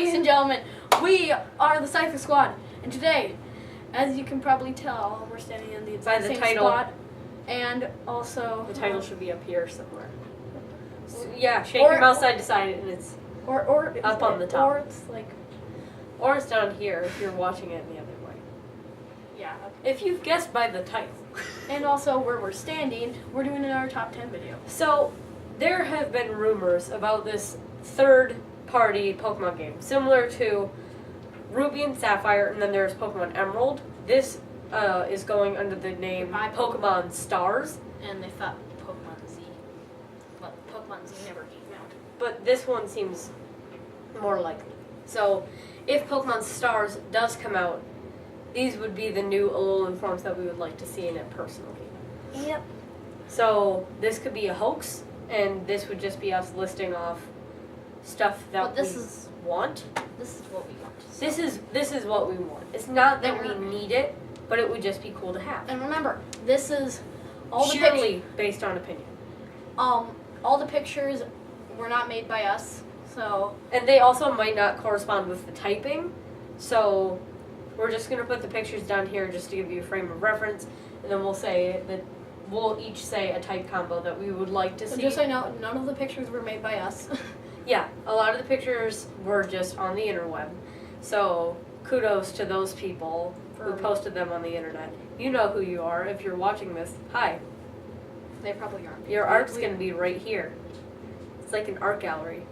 Ladies and gentlemen, we are the Scyther-Squad, and today, as you can probably tell, we're standing in the exact same spot, and also... The title should be up here somewhere. So, yeah, shake your mouse side to side, and it's up on the top. Or it's like... Or it's down here if you're watching it the other way. Yeah. If you've guessed by the title. And also, where we're standing, we're doing our top 10 video. So, there have been rumors about this third-party Pokemon game, similar to Ruby and Sapphire, and then there's Pokemon Emerald. This is going under the name Pokemon Stars. And they thought Pokemon Z. But Pokemon Z never came out. But this one seems more likely. So, if Pokemon Stars does come out, these would be the new Alolan forms that we would like to see in it personally. Yep. So, this could be a hoax, and this would just be us listing off stuff that we want. This is what we want. This is what we want. It's not that we need it, but it would just be cool to have. And remember, this is all the purely based on opinion. All the pictures were not made by us, so... And they also might not correspond with the typing, so we're just going to put the pictures down here just to give you a frame of reference, and then we'll each say a type combo that we would like to see. Just so you know, none of the pictures were made by us. Yeah, a lot of the pictures were just on the interweb, so kudos to those people who posted them on the internet. You know who you are if you're watching this. Hi. They probably aren't. Your art's going to be right here. It's like an art gallery.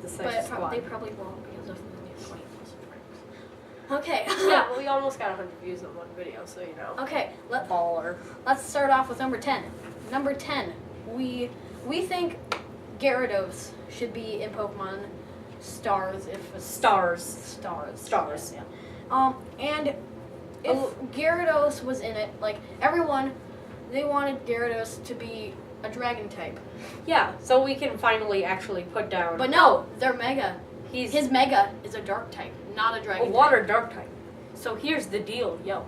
But they probably won't because of the new 20 plus frames. Okay. Yeah, well, we almost got 100 views on one video, so you know. Okay, baller. Let's start off with number 10. Number 10, we think Gyarados should be in Pokemon Stars Stars. Yeah. And if Gyarados was in it, like everyone, they wanted Gyarados to be a dragon type. Yeah, so we can finally actually put down. But no, they're Mega. His Mega is a dark type, not a dragon type. A water dark type. So here's the deal, yo.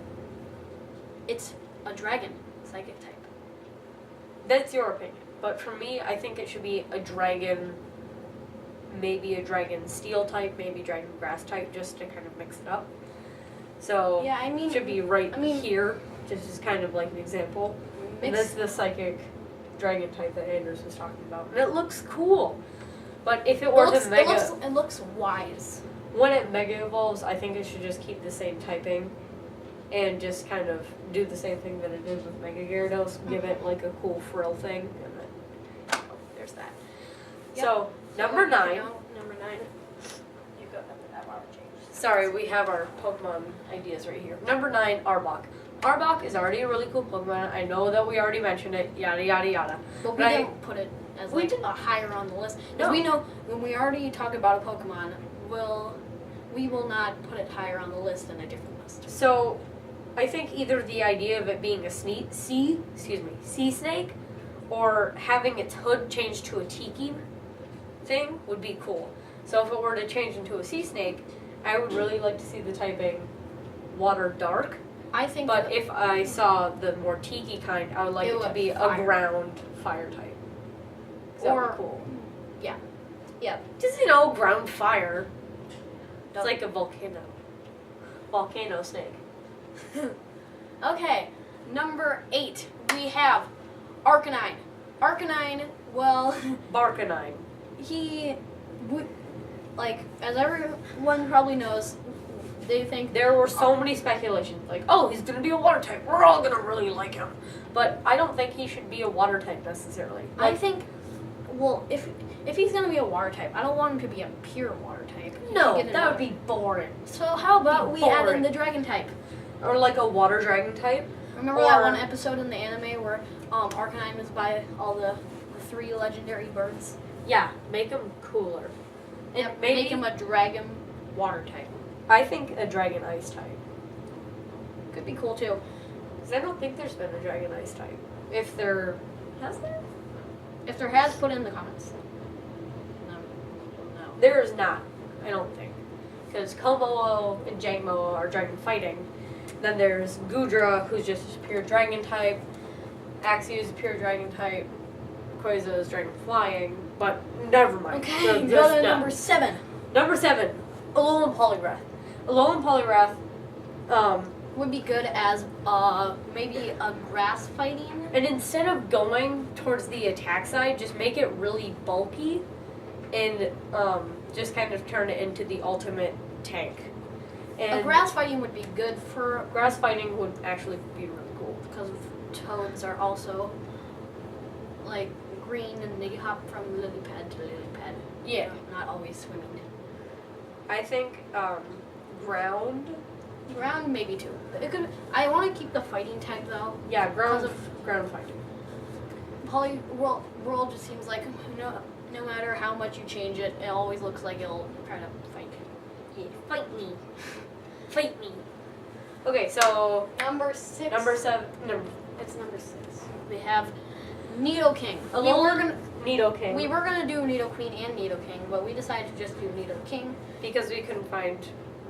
It's a dragon psychic type. That's your opinion. But for me, I think it should be a dragon, maybe a dragon steel type, maybe dragon grass type, just to kind of mix it up. So yeah, I mean, it should be here, just as kind of like an example. And that's the psychic dragon type that Anders was talking about. And it looks cool. But if it were to Mega... It looks wise. When it Mega Evolves, I think it should just keep the same typing and just kind of do the same thing that it did with Mega Gyarados. Give it like a cool frill thing. And then, there's that. Yep. So, number 9. Number 9. You go after that while we change. Sorry, we have our Pokemon ideas right here. Number 9, Arbok. Arbok is already a really cool Pokemon. I know that we already mentioned it, yada yada yada. But we didn't put it as a higher on the list. Because we know when we already talk about a Pokemon, we will not put it higher on the list than a different list. So, I think either the idea of it being a sea snake, or having its hood changed to a tiki thing would be cool. So if it were to change into a sea snake, I would really like to see the typing water dark. But if I saw the more tiki kind, I would like it to be a ground fire type. That would be cool. Yeah. Yeah. Just, ground fire. It's like a volcano. Volcano snake. Okay. Number 8. We have Arcanine. Arcanine, well... Barcanine. As everyone probably knows, they think... There were so many speculations, like, oh, he's going to be a water type. We're all going to really like him. But I don't think he should be a water type necessarily. I think, well, if he's going to be a water type, I don't want him to be a pure water type. No, that would be boring. So how about we add in the dragon type? Or like a water dragon type. Remember that one episode in the anime where Arcanine was by all the 3 legendary birds? Yeah, make him cooler. And make him a dragon water type. I think a dragon ice type. Could be cool too. Because I don't think there's been a dragon ice type. If there... Has there? If there has, put it in the comments. No. There is not, I don't think. Because Komodo and Jangmo are dragon fighting. Then there's Goodra, who's just a pure dragon type. Axew is a pure dragon type. Quasar is dragon flying. But never mind. Okay, go to number 7. Number 7, Alolan Polygraph. Alolan Polygraph would be good as maybe a grass fighting. And instead of going towards the attack side, just make it really bulky and just kind of turn it into the ultimate tank. And a grass fighting would be good for... Grass fighting would actually be really cool. Because toads are also, like, green and they hop from lily pad to lily pad. Yeah. Not always swimming. I think ground. Ground maybe too. It could. I want to keep the fighting type though. Yeah, ground fighting. World just seems like no matter how much you change it, it always looks like it'll try to fight. Yeah, fight me. Fight me. Okay, so number 6. It's number 6. We have Nidoking. Nidoking. We were gonna do Nidoqueen and Nidoking, but we decided to just do Nidoking because we couldn't find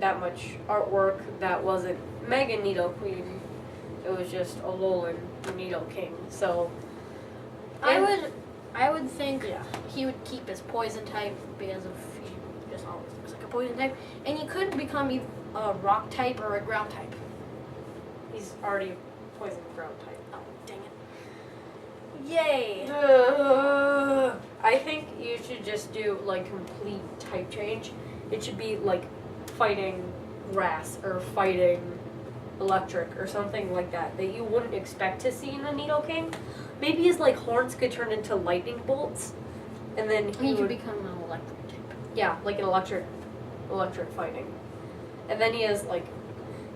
that much artwork that wasn't Mega Nidoqueen. It was just Alolan Nidoking. So I would think he would keep his poison type because he just always looks like a poison type, and he could become either a rock type or a ground type. He's already poison ground type. Oh, dang it. Yay! I think you should just do like complete type change. It should be like fighting grass or fighting electric or something like that you wouldn't expect to see in a Nidoking. Maybe his like horns could turn into lightning bolts, and then he could become an electric type. Yeah, like an electric fighting. And then he has like,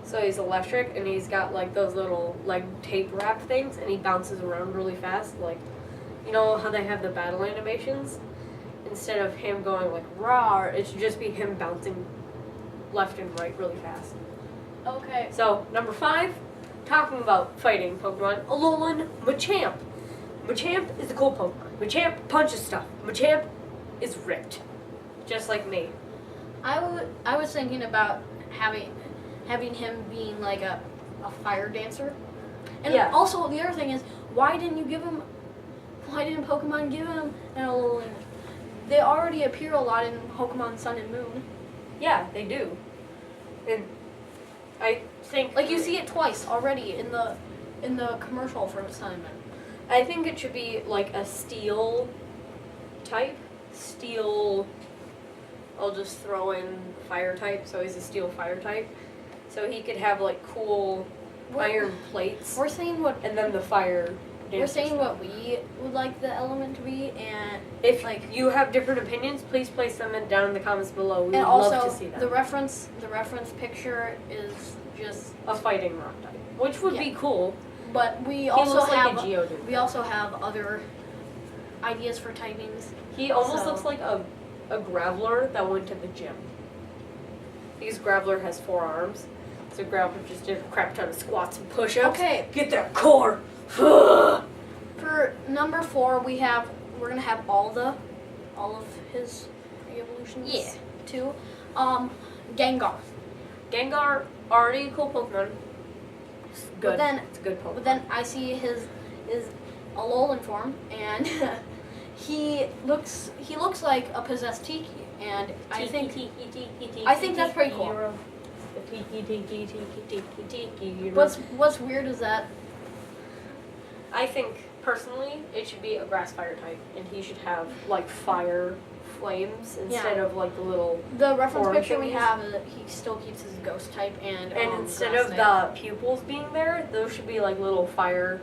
so he's electric and he's got like those little like tape wrap things and he bounces around really fast. Like, you know how they have the battle animations? Instead of him going like rawr, it should just be him bouncing left and right really fast. Okay. So, number 5, talking about fighting Pokemon, Alolan Machamp. Machamp is a cool Pokemon. Machamp punches stuff. Machamp is ripped. Just like me. I was thinking about having him being like a fire dancer. And also the other thing is, why didn't Pokemon give him an Alolan? They already appear a lot in Pokemon Sun and Moon. Yeah, they do. And I think like you see it twice already in the commercial for Sun and Moon. I think it should be like a steel type. Steel. I'll just throw in fire type, so he's a steel fire type. So he could have like cool iron plates. We're saying what, and then the fire. We're saying what we would like the element to be, and if like you have different opinions, please place them down in the comments below. We would love to see them. The reference picture is just a fighting rock type, which would be cool. But we also have other ideas for typings. He almost looks like a Graveler that went to the gym. Because Graveler has 4 arms. So Graveler just did a crap ton of squats and push-ups. Okay. Get that core. For number 4, we're gonna have all of his evolutions. Yeah. Too. Gengar. Gengar, already a cool Pokemon. It's good. It's a good Pokemon. But then I see his Alolan form, and he looks like a possessed Tiki, and I think that's pretty cool. What's weird is that I think personally it should be a grass fire type, and he should have like fire flames instead of like the little. The reference picture we have is that he still keeps his ghost type, and instead of the pupils being there, those should be like little fire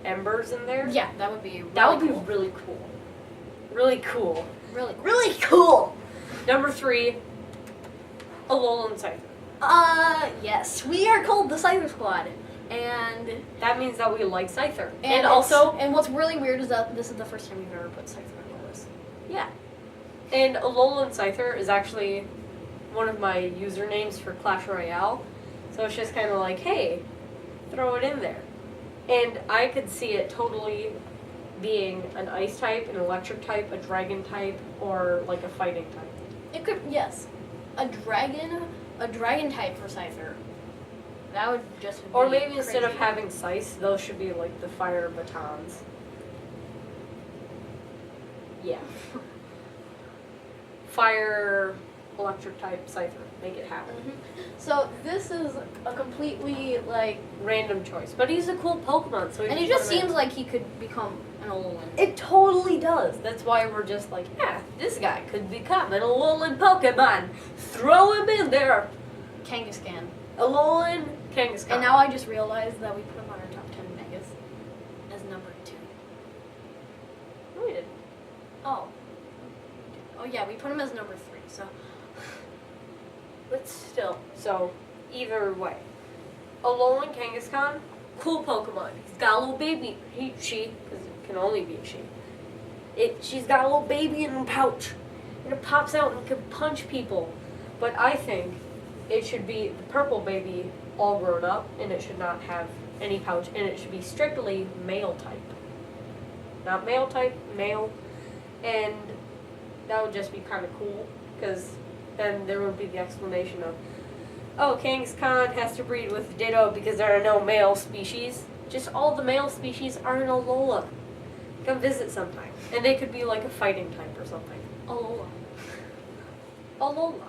embers in there. Yeah, that would be really cool. Really cool. Really cool. Really cool. Number 3, Alolan Scyther. Yes, we are called the Scyther-Squad, and that means that we like Scyther. And what's really weird is that this is the first time we've ever put Scyther on the list. Yeah. And Alolan Scyther is actually one of my usernames for Clash Royale, so it's just kind of like, hey, throw it in there. And I could see it totally being an ice type, an electric type, a dragon type, or like a fighting type. It could, yes, a dragon type for Scyther. That would just be or maybe crazy. Instead of having Scythe, those should be like the fire batons. Yeah. Fire electric type Scyther. Make it happen. So this is a completely like, Random choice, but he's a cool Pokemon. So and he just seems like he could become an Alolan. it totally does. That's why we're just like, yeah, this guy could become an Alolan Pokemon. Throw him in there. Kangaskhan. Alolan Kangaskhan. And now I just realized that we put him on our top 10 megas as number 2. No, we didn't. Oh. Oh yeah, we put him as number 3. So But still, so either way, Alolan Kangaskhan, cool Pokemon. He's got a little baby. She, because it can only be a she. She's got a little baby in a pouch, and it pops out and can punch people. But I think it should be the purple baby all grown up, and it should not have any pouch, and it should be strictly male type. Not male type, male, and that would just be kind of cool, because then there would be the explanation of, oh, Kangaskhan has to breed with Ditto because there are no male species. Just all the male species are in Alola. Come visit sometime. And they could be like a fighting type or something. Alola. Alola.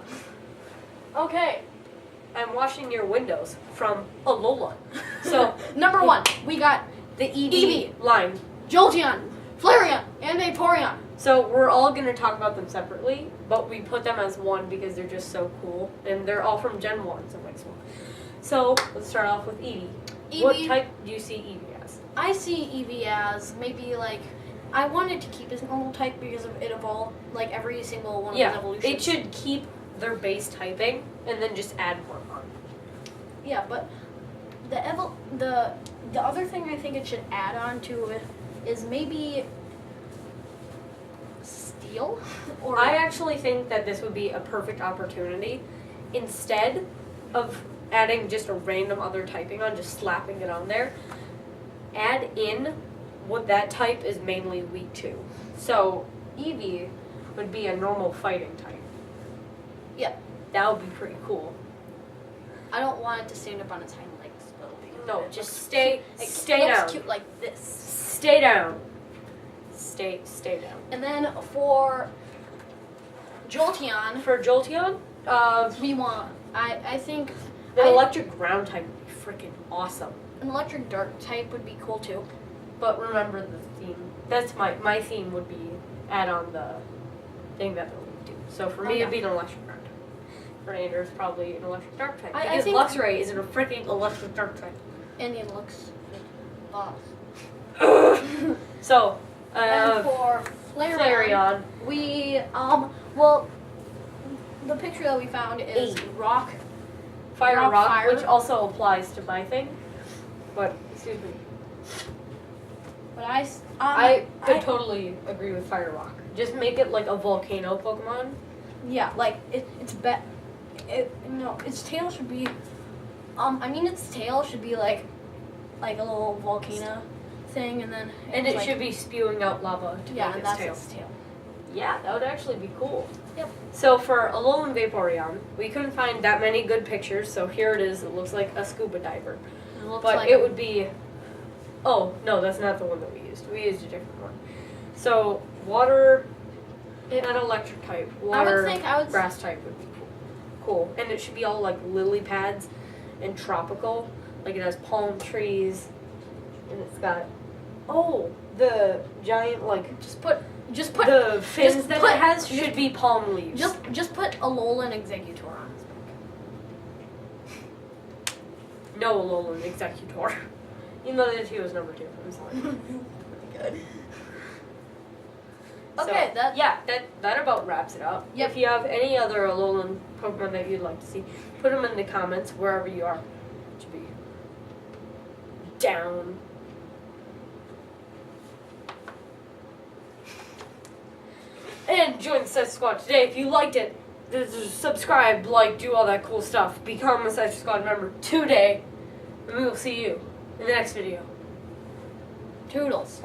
Okay. I'm washing your windows from Alola. So, number 1, we got the Eevee. line. Jolteon, Flareon, and Vaporeon. So we're all going to talk about them separately, but we put them as one because they're just so cool. And they're all from Gen 1, so like small. So, let's start off with Eevee. What type do you see Eevee as? I see Eevee as maybe like, I wanted to keep his normal type because of it evolved like every single one of his evolutions. It should keep their base typing and then just add more on. Yeah, but the other thing I think it should add on to it is maybe Steel. Or I actually think that this would be a perfect opportunity. Instead of adding just a random other typing on, just slapping it on there, add in what that type is mainly weak to. So Eevee would be a normal fighting type. Yeah. That would be pretty cool. I don't want it to stand up on its hind legs. No, It just looks stay cute. stay It looks down. cute like this. Stay down. Stay down. And then for Jolteon, For Jolteon, we want. I think the electric ground type would be freaking awesome. an electric dark type would be cool too. But remember the theme. That's my theme would be add on the thing that they'll do. So for me, it'd be an electric ground type. For Anders, probably an electric dark type. I Because think- Luxray isn't a freaking electric dark type. Indian looks boss. So, And for Flareon, Flareon. we well, the picture that we found is rock. Fire Rock, Fire. which also applies to my thing. But, excuse me. But I could totally agree with Fire Rock. Just make it like a volcano Pokemon. Yeah, like its its tail should be. Its tail should be like a little volcano thing, and then And it should be spewing out lava to yeah, make and its that's tail. its tail. Yeah, that would actually be cool. Yep. So for Alolan Vaporeon, we couldn't find that many good pictures, so here it is. It looks like a scuba diver. It looks But like it would be... Oh, no, that's not the one that we used. We used a different one. So, water, not electric type. Water, grass type would be cool. And it should be all like lily pads and tropical. Like it has palm trees, and it's got... Oh, the giant, like... just put the fins that it has should be palm leaves. just put Alolan Executor on his back. No Alolan Executor. Even though he was number 2. I'm sorry. Good. So, Okay, that about wraps it up. Yep. If you have any other Alolan Pokemon that you'd like to see, put them in the comments wherever you are. To be down. And join the Scyther-Squad today if you liked it. Subscribe, like, do all that cool stuff. Become a Scyther-Squad member today. And we will see you in the next video. Toodles.